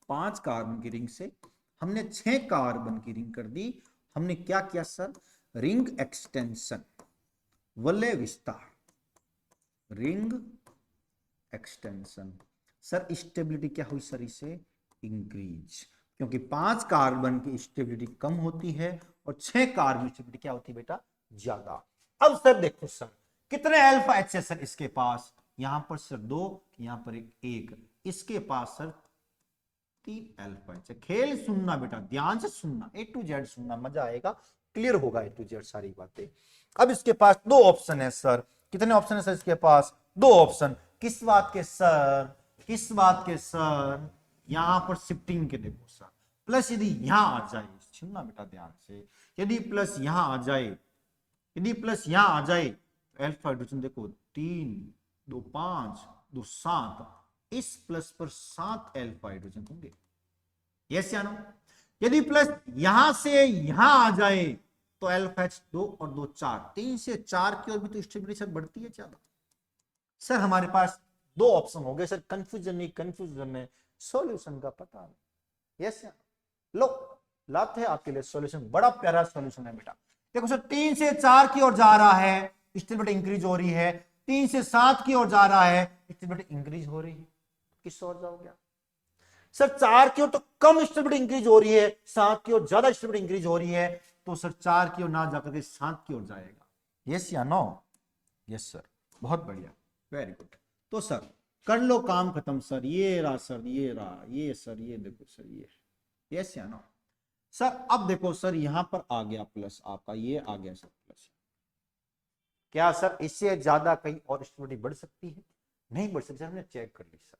A: 5 कार्बन की रिंग से हमने 6 कार्बन की रिंग कर दी। हमने क्या किया सर? रिंग एक्सटेंशन, वलय विस्तार, रिंग एक्सटेंशन। सर स्टेबिलिटी क्या हुई सर? इसे इंक्रीज। क्योंकि 5 कार्बन की स्टेबिलिटी कम होती है और 6 कार्बन की स्टेबिलिटी क्या होती है बेटा, ज्यादा। अब सर देखो सर, कितने अल्फा एच है सर इसके पास, यहां पर सर 2, यहां पर एक, इसके पास सर 3 अल्फा एच है। खेल सुनना बेटा, ध्यान से सुनना, ए टू जेड सुनना, मजा आएगा, क्लियर होगा ए टू जेड सारी बातें। अब इसके पास 2 ऑप्शन है सर, कितने ऑप्शन है सर इसके पास, 2 ऑप्शन। किस बात के सर, किस बात के सर, यहां पर शिफ्टिंग के देखो सर, प्लस यदि यहां आ जाए, सुनना बेटा ध्यान से, यदि प्लस यहां आ जाए, यदि प्लस यहां आ जाए तो अल्फा हाइड्रोजन देखो 3 2 5 2 7, इस प्लस पर 7 अल्फा हाइड्रोजन होंगे, यस या नो। यदि प्लस यहां से यहां आ जाए तो अल्फा एच 2 और 2 4, 3 से 4 की ओर भी तो स्टेबिलिटी सर बढ़ती है ज्यादा। सर हमारे पास 2 ऑप्शन हो गए सर, कंफ्यूजन नहीं, कंफ्यूजन है, सॉल्यूशन का पता नहीं, यस या लो, लाते हैं आपके लिए सॉल्यूशन, बड़ा प्यारा सॉल्यूशन है बेटा। देखो सर 3 से 4 की ओर जा रहा है, स्टेबिलिटी इंक्रीज हो रही है, 3 से 7 की ओर जा रहा है, स्टेबिलिटी इंक्रीज हो रही है, किस ओर जाओगे सर, 4 की ओर तो कम स्टेबिलिटी इंक्रीज हो रही है, 7 की ओर ज्यादा स्टेबिलिटी इंक्रीज हो रही है, तो सर 4 की ओर ना जाकर के 7 की ओर जाएगा, यस या नो, यस सर, बहुत बढ़िया, वेरी गुड। तो सर कर लो काम खत्म सर, ये रहा सर, ये रहा, ये सर, ये देखो सर, ये, यस या नो सर। अब देखो सर यहां पर आ गया प्लस आपका, ये आ गया सर प्लस, क्या सर इससे ज्यादा कहीं और स्टेबिलिटी बढ़ सकती है, नहीं बढ़ सकती, हमने चेक कर ली सर,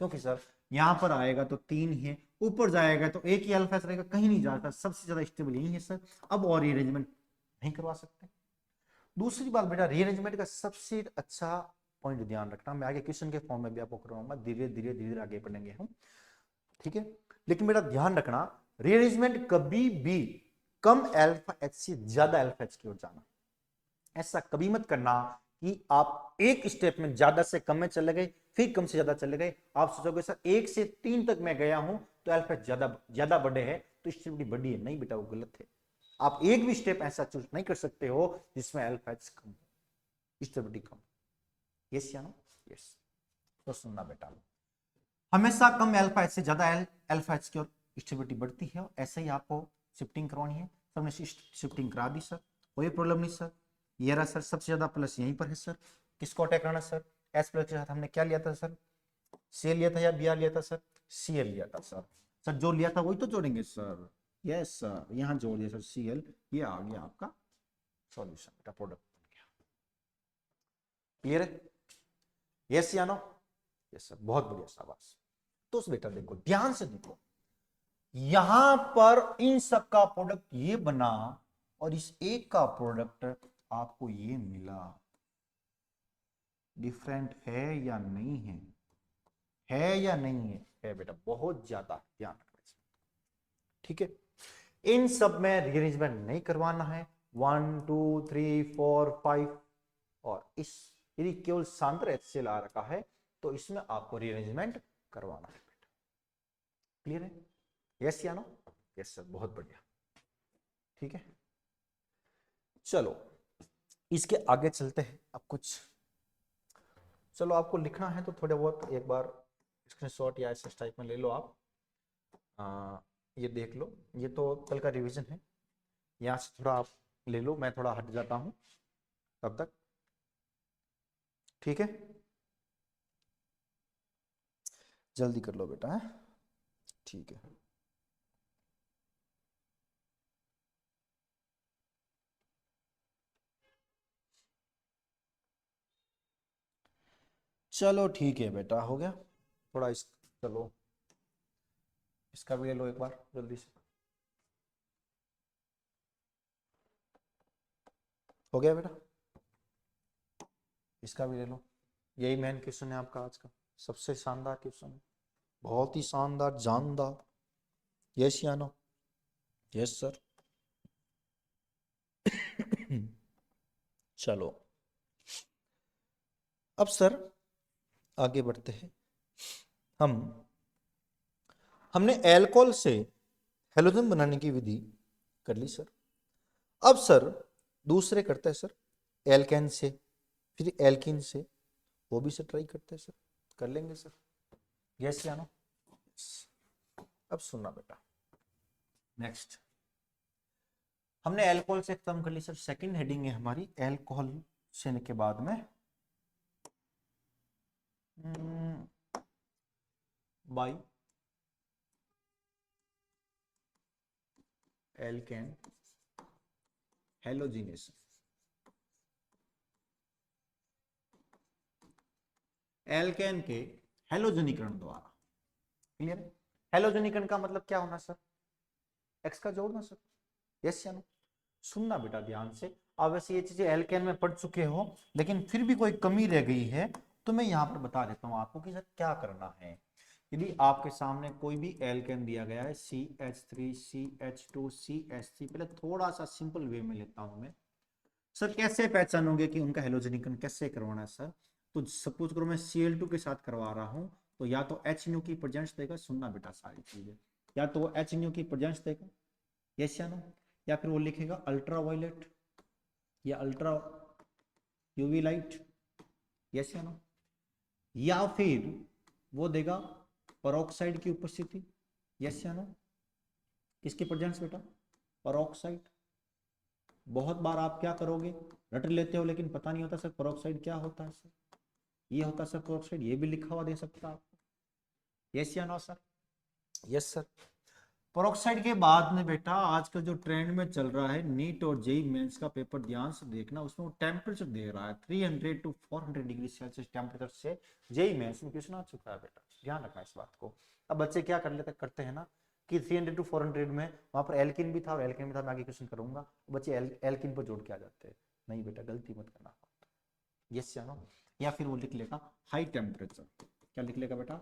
A: क्योंकि सर यहां पर आएगा तो 3 है, ऊपर जाएगा तो एक ही अल्फा रहेगा, कहीं नहीं जाता, सबसे ज्यादा स्टेबल यही है सर। अब और रीअरेंजमेंट नहीं करवा सकते। दूसरी बात बेटा, रीअरेंजमेंट का सबसे अच्छा पॉइंट ध्यान रखना, मैं आगे क्वेश्चन के फॉर्म में भी आपको करवाऊंगा, धीरे धीरे धीरे आगे बढ़ेंगे हम, ठीक है। लेकिन बेटा ध्यान रखना, रीअरेंजमेंट कभी भी कम अल्फा एच से ज्यादा अल्फा एच की ओर जाना, ऐसा कभी मत करना कि आप एक स्टेप में ज्यादा से कम में चले गए, फिर कम से ज्यादा चले गए, आप सोचोगे सर 1 से 3 तक मैं गया हूं तो अल्फा ज्यादा ज्यादा बढ़े हैं तो स्टेबिलिटी बढ़ी है, नहीं बेटा वो गलत है। आप एक भी स्टेप ऐसा चूज नहीं कर सकते हो जिसमें अल्फा कम, स्टेबिलिटी कम, यस या नो, यस। तो सुनना बेटा, हमेशा कम अल्फा एच से ज्यादा अल्फा एच की ओर स्टेबिलिटी बढ़ती है, और ऐसे ही आपको शिफ्टिंग करवानी है। सबने शिफ्टिंग करा दी सर, कोई प्रॉब्लम नहीं सर। ये रहा सर, सबसे ज्यादा प्लस यहीं पर है सर, किसको अटैक करना सर, एस प्लस के साथ हमने क्या लिया था सर, सी लिया था या बी लिया था सर, सी लिया था सर। सर जो लिया था वही तो जोड़ेंगे सर, यस सर, यहाँ जोड़ दिया सर सी, ये आ गया आपका सॉल्यूशन का प्रोडक्ट बन गया, क्लियर है, यस या नो, यस सर, बहुत बढ़िया शाबाश। तो बेटा देखो ध्यान से देखो, यहां पर इन सब का प्रोडक्ट ये बना और इस एक का प्रोडक्ट आपको ये मिला, डिफरेंट है या नहीं है या नहीं है बेटा, बहुत ज्यादा ध्यान रखना, ठीक है। इन सब में रीअरेंजमेंट नहीं करवाना है, 1 2 3 4 5, और इस यदि केवल सांद्र HCl आ रखा है तो इसमें आपको रीअरेंजमेंट करवाना है बेटा, क्लियर है, यस या नो, यस सर, बहुत बढ़िया, ठीक है। चलो इसके आगे चलते हैं, अब कुछ चलो आपको लिखना है तो थोड़े बहुत एक बार स्क्रीनशॉट या ऐसे टाइप में ले लो आप, ये देख लो, ये तो कल का रिवीजन है, यहाँ से थोड़ा आप ले लो, मैं थोड़ा हट जाता हूँ तब तक, ठीक है, जल्दी कर लो बेटा, है ठीक है। चलो ठीक है बेटा, हो गया थोड़ा इस, चलो इसका भी ले लो एक बार जल्दी से, हो गया बेटा, इसका भी ले लो, यही मेन क्वेश्चन है आपका आज का, सबसे शानदार क्वेश्चन है, बहुत ही शानदार जानदार, यस या नो, यस सर। चलो अब सर आगे बढ़ते हैं, हम हमने एल्कोहल से हेलोजन बनाने की विधि कर ली सर। अब सर दूसरे करते हैं सर, एल्केन से, फिर एल्किन से, वो भी सर ट्राई करते हैं सर, कर लेंगे सर, यस या नो। अब सुनना बेटा, नेक्स्ट हमने एल्कोहल से खत्म कर ली सर। सेकंड हेडिंग है हमारी एल्कोहल से के बाद में बाई एल्केन हेलोजिनेशन। एल्केन के हेलोजनीकरण द्वारा। क्लियर है? हेलोजनीकरण का मतलब क्या होना सर? एक्स का जोड़ना सर। यस या नो? सुनना बेटा ध्यान से। अब वैसे ये चीजें एल्केन में पढ़ चुके हो, लेकिन फिर भी कोई कमी रह गई है तो मैं यहाँ पर बता देता हूँ आपको कि सर क्या करना है। यदि आपके सामने कोई भी एल्केन दिया गया है CH3 CH2 CH3, पहले थोड़ा सा सिंपल वे में लेता हूं मैं। सर कैसे पहचानोगे कि उनका हेलोजनीकरण कैसे करवाना है सर? तो सपोज करो मैं Cl2 के साथ करवा रहा हूं, तो या तो HNO की प्रेजेंस देगा, सुनना बेटा सारी चीजें, या तो वो HNO की प्रेजेंस देगा, यस या नो, या फिर वो लिखेगा अल्ट्रा वायलेट या अल्ट्रा यूवी लाइट, यस या नो, या फिर वो देगा पेरोक्साइड की उपस्थिति, यस या नो। किसकी प्रेजेंस बेटा? पेरोक्साइड। बहुत बार आप क्या करोगे, रट लेते हो लेकिन पता नहीं होता सर पेरोक्साइड क्या होता है सर। ये होता है सर पेरोक्साइड, ये भी लिखा हुआ दे सकता आपको, यस या no sir? Yes sir. Peroxide के बाद में बेटा आजकल जो ट्रेंड में चल रहा है, नीट और जेई मेंस का पेपर ध्यान से देखना, उसमें वो टेम्परेचर दे रहा है 300 to 400 डिग्री सेल्सियस टेम्परेचर से जेई मेंस में क्वेश्चन आ चुका है बेटा, ध्यान रखना इस बात को। अब बच्चे क्या करते हैं ना कि 300 to 400 में वहां पर एल्किन भी था और एल्किन भी था, मैं आगे क्वेश्चन करूंगा, बच्चे एल्किन पर जोड़ के आ जाते हैं। नहीं बेटा गलती मत करना, यस या नो। या फिर वो लिख लेगा हाई टेम्परेचर, क्या लिख लेगा बेटा?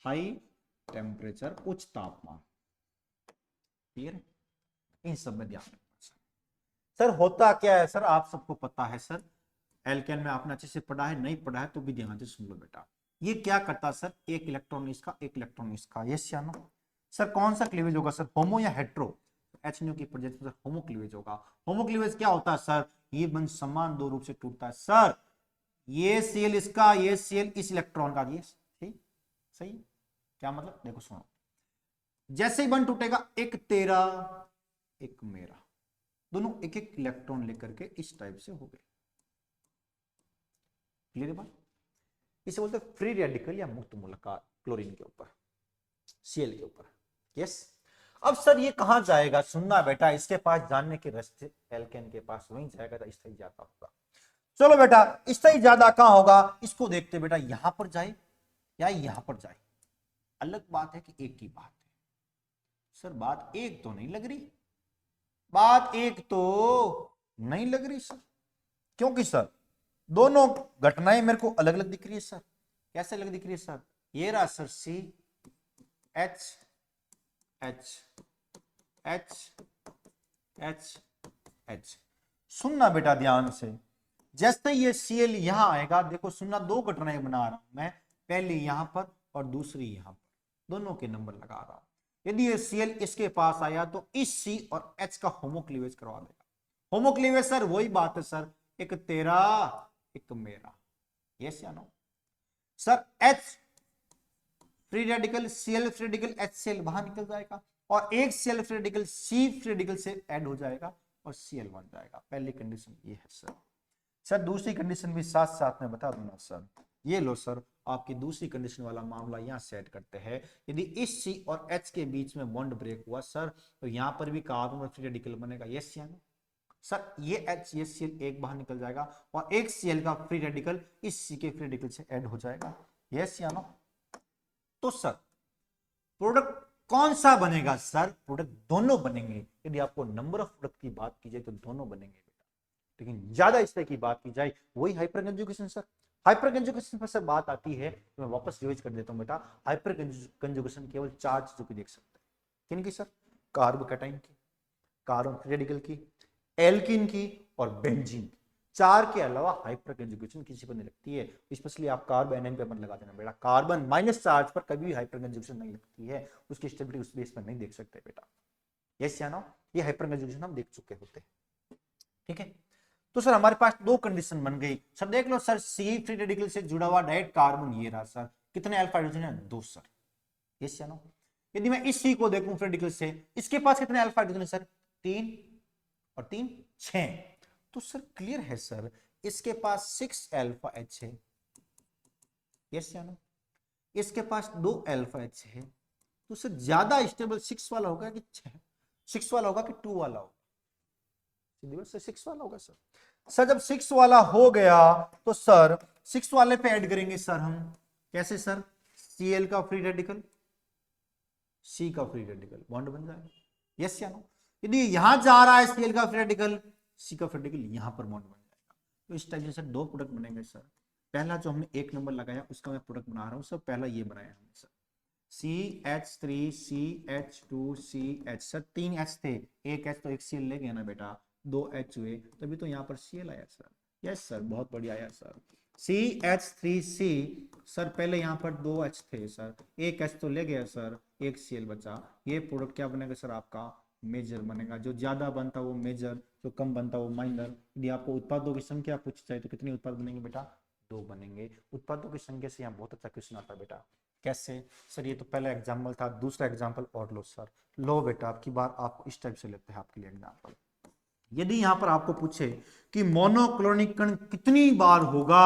A: हाई टेम्परेचर, उच्च तापमान। क्लियर है? इन सब में ध्यान रखना सर। होता क्या है सर, आप सबको पता है सर, एल्केन में आपने अच्छे से पढ़ा है, नहीं पढ़ा है तो भी ध्यान से सुन लो बेटा। ये क्या करता सर, एक इलेक्ट्रॉन इसका एक इलेक्ट्रॉन इसका, यस या नो? सर कौन सा क्लीवेज होगा सर, होमो या हेट्रो? HNO की प्रेजेंस में होमो क्लीवेज होगा। होमो क्लीवेज क्या होता है सर? ये बंध समान दो रूप से टूटता है सर। ये Cl इसका, ये Cl इस इलेक्ट्रॉन का, ये ठीक सही। क्या मतलब, देखो सुनो, जैसे ही बंध टूटेगा एक तेरा एक मेरा, दोनों एक एक इलेक्ट्रॉन लेकर के इस टाइप से हो गए। क्लियर बात? इसे बोलते हैं फ्री रेडिकल या मुक्त मूलक क्लोरीन के ऊपर, Cl के ऊपर, यस। अब सर ये कहां जाएगा, सुनना बेटा, इसके पास जानने के रास्ते एल्केन के पास वहीं जाएगा तो इस तरह ज्यादा होगा। चलो बेटा इस तरह ज्यादा कहां होगा, इसको देखते बेटा, यहां पर जाए या यहां पर जाए, अलग बात है कि एक ही बात है सर। बात एक तो नहीं लग रही, बात एक तो नहीं लग रही सर, क्योंकि सर दोनों घटनाएं मेरे को अलग अलग दिख रही है सर। कैसे अलग दिख रही है सर? ये रहा सर CH H सुनना बेटा ध्यान से, जैसे ये Cl यहां आएगा, देखो सुनना, दो घटनाएं बना रहा हूं मैं, पहली यहां पर और दूसरी यहां पर, दोनों के नंबर लगा रहा हूं। यदि ये Cl इसके पास आया तो इस C और H का होमोक्लीवेज करवा देगा। होमोक्लीवेज सर वही बात है सर, एक तेरा एक मेरा, यस या no? Sir H free radical, Cl free radical, HCl बाहर निकल जाएगा और एक Cl free radical C free radical से ऐड हो जाएगा और Cl बन जाएगा। पहली कंडीशन ये है सर। सर दूसरी कंडीशन भी साथ साथ में बता दूंगा सर। ये लो सर, आपकी दूसरी कंडीशन वाला मामला यहां सेट करते हैं। यदि इस C और H के बीच में बॉन्ड ब्रेक हुआ सर, तो यहां पर भी कार्बन फ्री रेडिकल बनेगा, यस या नो? सर ये H ये Cl एक बाहर निकल जाएगा और एक Cl का फ्री रेडिकल इस C के फ्री रेडिकल से ऐड हो जाएगा, यस या नो? तो सर प्रोडक्ट कौन सा बनेगा सर? प्रोडक्ट दोनों बनेंगे। यदि आपको नंबर ऑफ प्रोडक्ट की बात की जाए तो दोनों बनेंगे बेटा, लेकिन ज्यादा इस तरह की बात की जाए वही hyper conjugation sir. Hyper conjugation पर सर बात आती है तो मैं वापस रिवाइज कर देता हूं बेटा। हाइपर कंजुगेशन केवल चार चीजों की देख सकते हैं, किनकी सर? कार्बोकैटाइन की, कार्बन रेडिकल की, एल्किन की और बेंजीन की। चार के अलावा हाइपर कंजुगेशन किसी पर नहीं लगती है। स्पेशली आप कार्बन एनायन पेपर लगा देना बेटा, कार्बन माइनस चार्ज पर कभी भी हाइपर कंजुगेशन नहीं लगती है, उसकी स्टेबिलिटी उस बेस पर नहीं देख सकते बेटा, यस या नो? ये हाइपर कंजुगेशन हम देख चुके होते हैं, ठीक है? तो सर हमारे पास दो कंडीशन बन गई सर, देख लो सर, सी फ्री रेडिकल से जुड़ा हुआ डायरेक्ट कार्बन ये रहा सर, कितने अल्फा हाइड्रोजन है? दो सर, यस या नो? यदि मैं इस सी को देखूं रेडिकल से, इसके पास कितने अल्फा हाइड्रोजन है सर? 3 और 3 6। तो सर क्लियर है सर, इसके पास 6 अल्फा एच है, यस या नो? इसके पास 2 अल्फा एच है, तो सर ज्यादा स्टेबल 6 वाला होगा कि 6 वाला होगा कि 2 वाला होगा? से 6 वाला होगा सर। सर जब 6 वाला हो गया तो सर 6 वाले पे ऐड करेंगे सर हम, कैसे सर? Cl का फ्री रेडिकल, C का फ्री रेडिकल, बॉन्ड बन जाएगा, यस या नो? यदि यहां जा रहा है Cl का फ्री रेडिकल, C का फ्री रेडिकल यहां पर बॉन्ड बन जाएगा। तो इस टाइप से सर 2 प्रोडक्ट बनेंगे सर। पहला जो हमने 1 नंबर लगाया उसका मैं प्रोडक्ट बना रहा हूं सर, पहला ये बनाया हमने sir, CH3 CH2 CH। Sir 3 H थे, एक H तो एक Cl ले गया ना बेटा, 2 H हुए, तभी तो यहाँ पर Cl आया सर। यस सर, बहुत बढ़िया आया सर। CH3C, सर पहले यहाँ पर 2 H थे सर, एक H तो ले गया सर, एक Cl बचा। ये प्रोडक्ट क्या बनेगा सर? आपका मेजर बनेगा। जो ज्यादा बनता वो मेजर, जो कम बनता वो माइनर। यदि आपको उत्पादों की संख्या पूछी जाए तो कितने उत्पाद बनेंगे बेटा? 2 बनेंगे। उत्पादों की संख्या से यहाँ बहुत अच्छा क्वेश्चन आता है बेटा। कैसे सर? ये तो पहला एग्जाम्पल था, दूसरा एग्जाम्पल और लो सर। लो बेटा, आपकी बार आपको इस टाइप से लेते हैं आपके लिए एग्जाम्पल। यदि यहां पर आपको पूछे कि मोनोक्लोरीकरण कितनी बार होगा,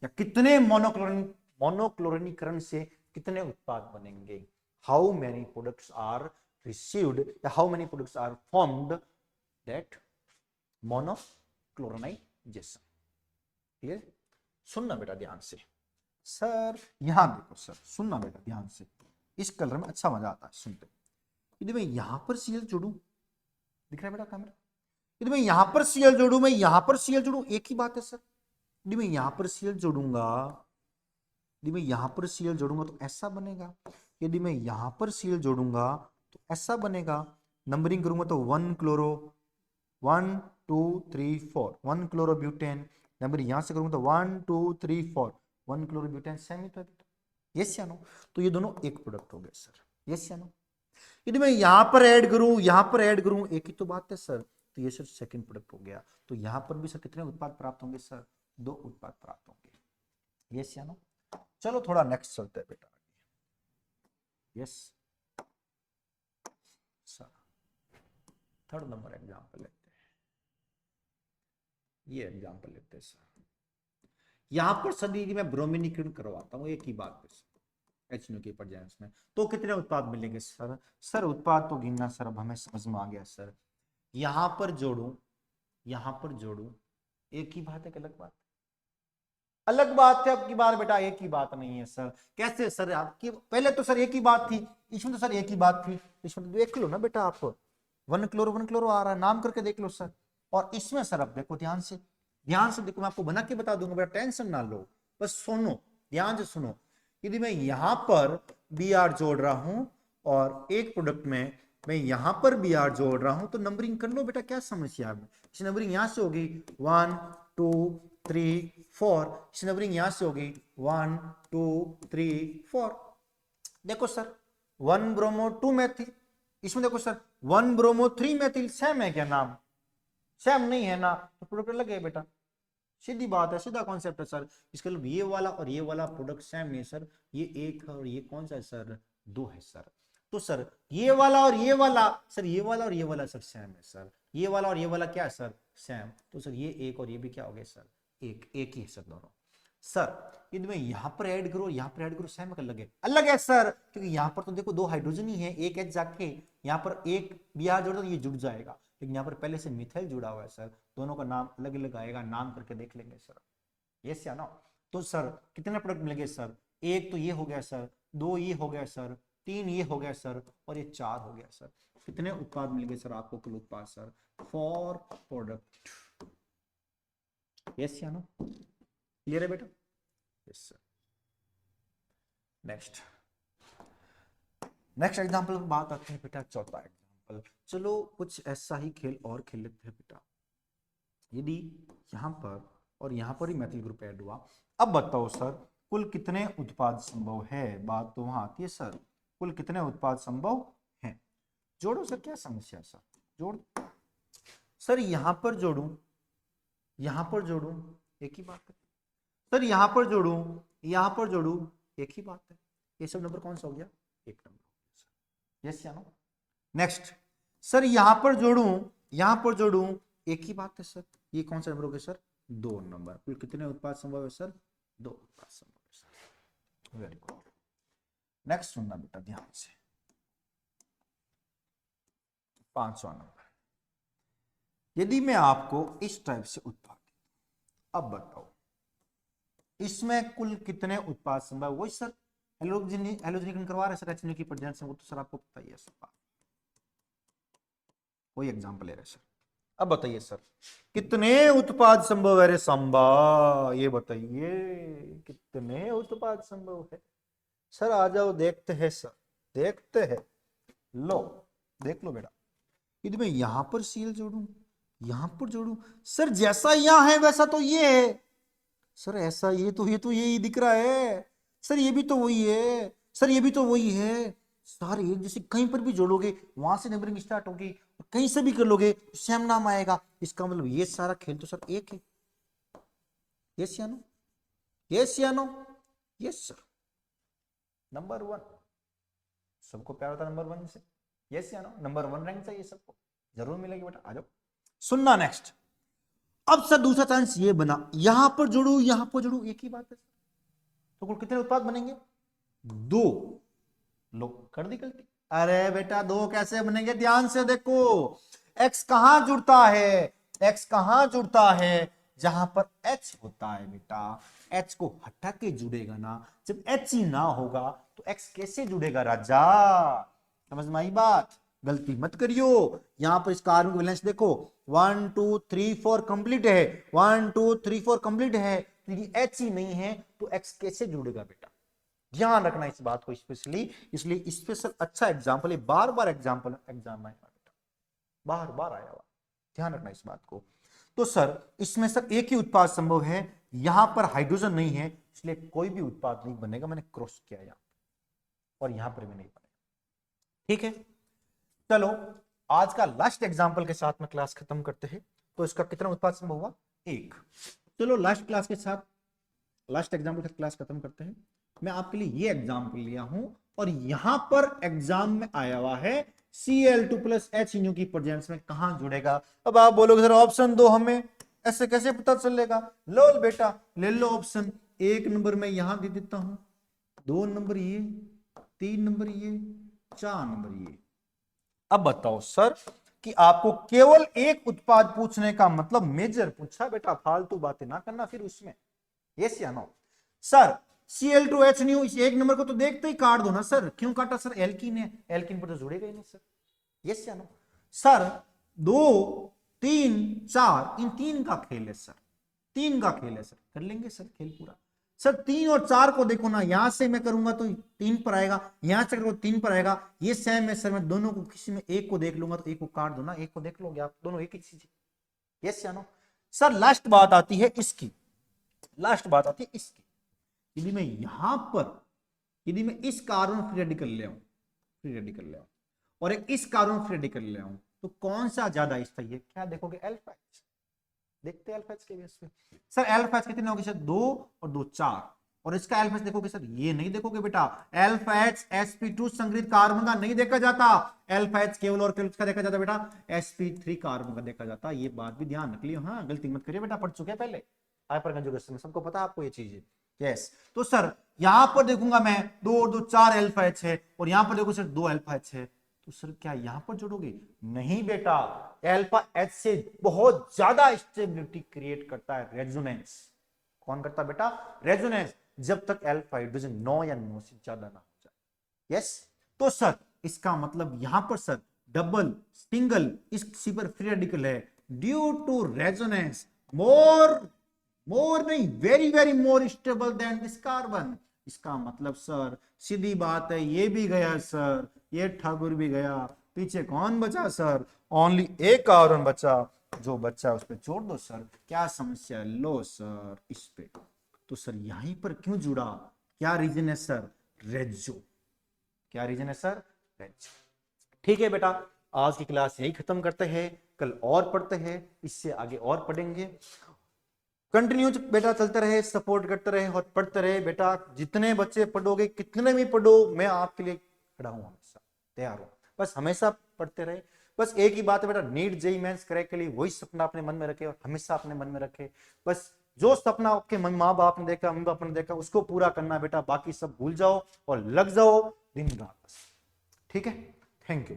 A: या कितने मोनोक्लोरीकरण से कितने उत्पाद बनेंगे, how many products are received, या how many products are formed that monochlorisation. Clear? सुनना बेटा ध्यान से सर, यहां देखो सर, सुनना बेटा ध्यान से, इस कलर में अच्छा मजा आता है सुनते। यदि मैं यहां पर Cl जोड़ू, दिख रहा है बेटा कैमरा? यदि मैं यहां पर Cl जोड़ू, मैं यहां पर Cl जोड़ू, एक ही बात है सर। यदि मैं यहां पर Cl जोड़ूंगा, यदि मैं यहां पर Cl जोड़ूंगा तो ऐसा बनेगा। यदि मैं यहां पर Cl जोड़ूंगा तो ऐसा बनेगा। नंबरिंग करूंगा तो 1 क्लोरो, 1 2 3 4, 1 क्लोरोब्यूटेन। नंबर यहां से करूंगा तो 1 2 3 4, 1 क्लोरोब्यूटेन। सेम ही तो है बेटा, यस या नो? तो ये दोनों एक प्रोडक्ट हो गए सर, यस या नो? यदि मैं यहां पर ऐड करूं, यहां पर ऐड करूं, एक ही तो बात है सर। तो ये सर सेकंड प्रोडक्ट हो गया। तो यहां पर भी सर कितने उत्पाद प्राप्त होंगे सर? 2 उत्पाद प्राप्त होंगे, यस या नो? चलो थोड़ा नेक्स्ट चलते हैं बेटा, yes sir. Third number example लेते हैं, ये एग्जाम्पल लेते हैं सर। यहां पर सदी मैं ब्रोमिनीकरण करवाता हूं, एक ही बात पे HNO के प्रेजेंस में, तो कितने उत्पाद मिलेंगे सर? सर उत्पाद तो गिनना सर अब हमें समझ में आ गया सर। यहां पर जोड़ू, यहां पर जोड़ू, एक ही बात है कि अलग बात? अलग बात है। आपकी बार बेटा एक ही बात नहीं है सर। कैसे सर? आपकी पहले तो सर एक ही बात थी, इसमें तो सर एक ही बात थी, इसमें तो देख लो ना बेटा आप, 1 क्लोरो आ रहा है, नाम करके देख लो सर। और इसमें सर अब देखो ध्यान से, ध्यान से देखो, मैं आपको बना के बता दूंगा बेटा, टेंशन ना लो, बस सुनो, ध्यान से सुनो। यदि मैं यहां पर Br जोड़ रहा हूं और एक प्रोडक्ट में मैं यहां पर Br जोड़ रहा हूं, तो नंबरिंग कर लो बेटा, क्या समस्या है? इस नंबरिंग यहां से होगी 1 2 3 4, इस नंबरिंग यहां से होगी 1 2 3 4। देखो सर 1 ब्रोमो 2 मेथिल, इसमें देखो सर 1 ब्रोमो 3 मेथिल, सेम है क्या नाम? सेम नहीं है ना, तो प्रोडक्ट अलग है बेटा, सीधी बात है, सीधा कॉन्सेप्ट है सर। इसके लिए ये वाला और ये वाला प्रोडक्ट सेम है सर, ये एक है और ये कौन सा है सर? 2 है सर। तो सर ये वाला और ये वाला, सर ये वाला और ये वाला सर सेम है सर, ये वाला और ये वाला क्या है सर? सेम। तो सर ये एक और ये भी क्या हो गया सर? एक, एक ही है सर दोनों। सर यदि मैं यहां पर ऐड करूं, यहां पर ऐड करूं, सेम अलग है? अलग है सर, क्योंकि यहां पर तो देखो 2 हाइड्रोजन ही है, एक एच जाके यहां पर एक Br जोड़ दो तो ये जुड़ जाएगा, लेकिन यहां पर पहले से मिथाइल जुड़ा हुआ है सर, दोनों का नाम अलग अलग आएगा, नाम करके देख लेंगे सर, यस या नो? तो सर कितने प्रोडक्ट मिलेंगे सर? एक तो ये हो गया सर, 2 ये हो गया सर, 3 ये हो गया सर, और ये 4 हो गया सर। कितने उत्पाद मिलेंगे सर आपको? कुल उत्पाद सर 4 प्रोडक्ट, यस या नो? क्लियर है बेटा? Yes sir. Next, next example बात आती है बेटा, चौथा एग्जांपल। चलो कुछ ऐसा ही खेल और खेल लेते हैं बेटा। यदि यहां पर और यहां पर ही मैथिल ग्रुप ऐड हुआ, अब बताओ सर कुल कितने उत्पाद संभव है? बात तो वहां आती है सर, कुल कितने उत्पाद संभव है? जोड़ो सर, क्या समस्या सर? जोड़ सर, यहां पर जोड़ू, यहां पर जोड़ू, एक ही बात है सर। यहां पर जोड़ू, यहां पर जोड़ू, एक ही बात है। ये सब नंबर कौन सा हो गया? एक नंबर। यस या नो? नेक्स्ट सर यहां पर जोड़ूं, एक ही बात है सर, ये कौन सा नंबर हो गया सर? 2 नंबर। कुल कितने उत्पाद संभव है सर? 2 उत्पाद संभव है सर। Very good. नेक्स्ट सुनना बेटा ध्यान से, 5वां नंबर, यदि मैं आपको इस टाइप से उत्पाद, अब बताओ इसमें कुल कितने उत्पाद संभव? वही सर हेलोजन करवा रहे सर HNO की प्रेजेंस में, वो तो सर आपको पता ही है सर, कोई एग्जांपल ले रहे सर। अब बताइए सर कितने उत्पाद संभव है रे सांबा, ये बताइए कितने उत्पाद संभव है? सर आ जाओ देखते हैं सर, देखते हैं। लो देख लो बेटा, यदि मैं यहां पर सीएल जोड़ूं, यहां पर जोड़ूं, सर जैसा यहां है वैसा तो ये है सर, ऐसा ये ही दिख रहा है सर, ये भी तो वही है सर, ये भी तो वही है। सारे एक जैसे कहीं पर भी जोड़ोगे वहां से नंबरिंग स्टार्ट होगी, कहीं से भी कर लोगे सेम नाम आएगा, इसका मतलब ये सारा खेल तो सर एक है। यस या नो? यस या नो? Yes sir. नंबर 1 सबको प्यार होता है नंबर 1 से। यस या नो? नंबर 1 रैंक चाहिए सबको, जरूर मिलेगी बेटा, आ जाओ। सुनना नेक्स्ट। अब सर दूसरा चांस ये बना, यहां पर जोड़ू यहां पर जोड़ू, एक ही बात है, तो कुल कितने उत्पाद बनेंगे? 2। लो कर दी गलती। अरे बेटा 2 कैसे बनेंगे? ध्यान से देखो, x कहां जुड़ता है? x कहां जुड़ता है? जहां पर h होता है बेटा, h को हटा के जुड़ेगा ना, जब h ही ना होगा तो x कैसे जुड़ेगा राजा? समझ में आई बात? गलती मत करियो। यहां पर इस कार्बन का बैलेंस देखो, 1 2 3 4 कंप्लीट है, 1 2 3 4 कंप्लीट है, लेकिन h ही नहीं है तो x कैसे जुड़ेगा बेटा? ध्यान रखना इस बात को स्पेशली, इसलिए स्पेशल अच्छा एग्जांपल है, बार बार एग्जांपल एग्जाम में बेटा, बार बार आया हुआ, ध्यान रखना इस बात को। तो सर इसमें सर एक ही उत्पाद संभव है, यहां पर हाइड्रोजन नहीं है, इसलिए कोई भी उत्पाद नहीं बनेगा, मैंने क्रॉस किया यहां और यहां पर भी नहीं बनेगा। ठीक है, चलो आज का लास्ट एग्जाम्पल के साथ में क्लास खत्म करते हैं। तो इसका कितना उत्पाद संभव हुआ? 1। चलो लास्ट क्लास के साथ, लास्ट एग्जाम्पल के साथ क्लास खत्म करते हैं। मैं आपके लिए ये एग्जाम्पल लिया हूं और यहां पर एग्जाम में आया हुआ है Cl2 प्लस HNO की प्रेजेंस में कहां जुड़ेगा। अब आप बोलोगे सर ऑप्शन दो हमें, ऐसे कैसे पता चलेगा? लो बेटा ले लो ऑप्शन, 1 नंबर में यहां दे देता हूं, 2 नंबर ये, 3 नंबर ये, 4 नंबर ये। अब बताओ सर कि आपको केवल एक उत्पाद पूछने का मतलब मेजर पूछा बेटा, फालतू बातें ना करना फिर उसमें। यस या नो? सर Cl2HNO इस 1 नंबर को तो देखते ही काट दो ना सर, क्यों काटा सर? एल्कीन है, एल्कीन पर तो जुड़ेगा ही नहीं सर। यस या नो? सर 2 3 4 इन 3 का खेल है सर, 3 का खेल है सर, कर लेंगे सर खेल पूरा। सर 3 और 4 को देखो ना, यहां से मैं करूंगा तो 3 पर आएगा, यहां से करूंगा 3 पर आएगा, ये सेम है सर, मैं दोनों को किसी में एक को देख लूंगा तो एक को काट दो ना, एक को देख लोगे आप, दोनों एक ही चीज है। यस या नो? सर लास्ट बात आती है इसकी, लास्ट बात आती है इसकी, यदि मैं यहां पर, यदि मैं इस कार्बन फ्री रेडिकल ले आऊं, फ्री रेडिकल ले आऊं और एक इस कार्बन फ्री रेडिकल ले आऊं, तो कौन सा ज्यादा स्थायी है? क्या देखोगे? Alpha H. देखते हैं अल्फा एच के बेस पे। सर अल्फा एच कितने होंगे सर? 2 और 2 4, और इसका अल्फा एच देखोगे सर? ये नहीं देखोगे बेटा, अल्फा एच sp2 संग्रहित कार्बन का नहीं देखा जाता, अल्फा एच केवल और केवल किसका देखा जाता बेटा? sp3 कार्बन का देखा जाता। ये बात भी ध्यान रख लियो, हाँ गलती मत करिए बेटा, पढ़ चुके हैं पहले हाइपर कंजुगेशन में, सबको पता है आपको ये चीज। यस तो सर यहां पर देखूंगा मैं 2 और 2 4 अल्फा एच है, और यहां पर देखो सर 2 अल्फा एच है, तो सर क्या यहां पर जोड़ोगे? नहीं बेटा, अल्फा एच से बहुत ज्यादा स्टेबिलिटी क्रिएट करता है रेजोनेंस। कौन करता है बेटा? रेजोनेंस, जब तक अल्फा हाइड्रोजन 9 या 9 से ज्यादा ना हो जाए। यस तो सर इसका मतलब यहां पर सर डबल सिंगल इसी पर फ्री रेडिकल है, ड्यू टू रेजोनेंस मोर, मोर नहीं very very more stable then this carbon. इसका मतलब सर सीधी बात है, ये भी गया सर, ये ठाकुर भी गया, पीछे कौन बचा सर? ओनली एक कार्बन बचा, जो बच्चा उस पर जोड़ दो सर, क्या समस्या है? लो सर इस पे, तो सर यहीं पर क्यों जुड़ा? क्या रीजन है सर? रेजो। क्या रीजन है सर? रेजो। ठीक है बेटा, आज की क्लास यही खत्म करते हैं, कल और पढ़ते हैं, इससे आगे और पढ़ेंगे। कंटिन्यू बेटा चलते रहे, सपोर्ट करते रहे और पढ़ते रहे बेटा, जितने बच्चे पढ़ोगे, कितने भी पढ़ो, मैं आपके लिए खड़ा हूं हमेशा। तैयार हो। बस हमेशा पढ़ते रहे। बस एक ही बात है बेटा, नीट जेई मेंस क्रैक के लिए वही सपना अपने मन में रखे और हमेशा अपने मन में रखे। बस जो सपना आपके माँ बाप ने देखा, मम्मी पापा ने देखा, उसको पूरा करना बेटा, बाकी सब भूल जाओ और लग जाओ दिन रात। ठीक है, थैंक यू।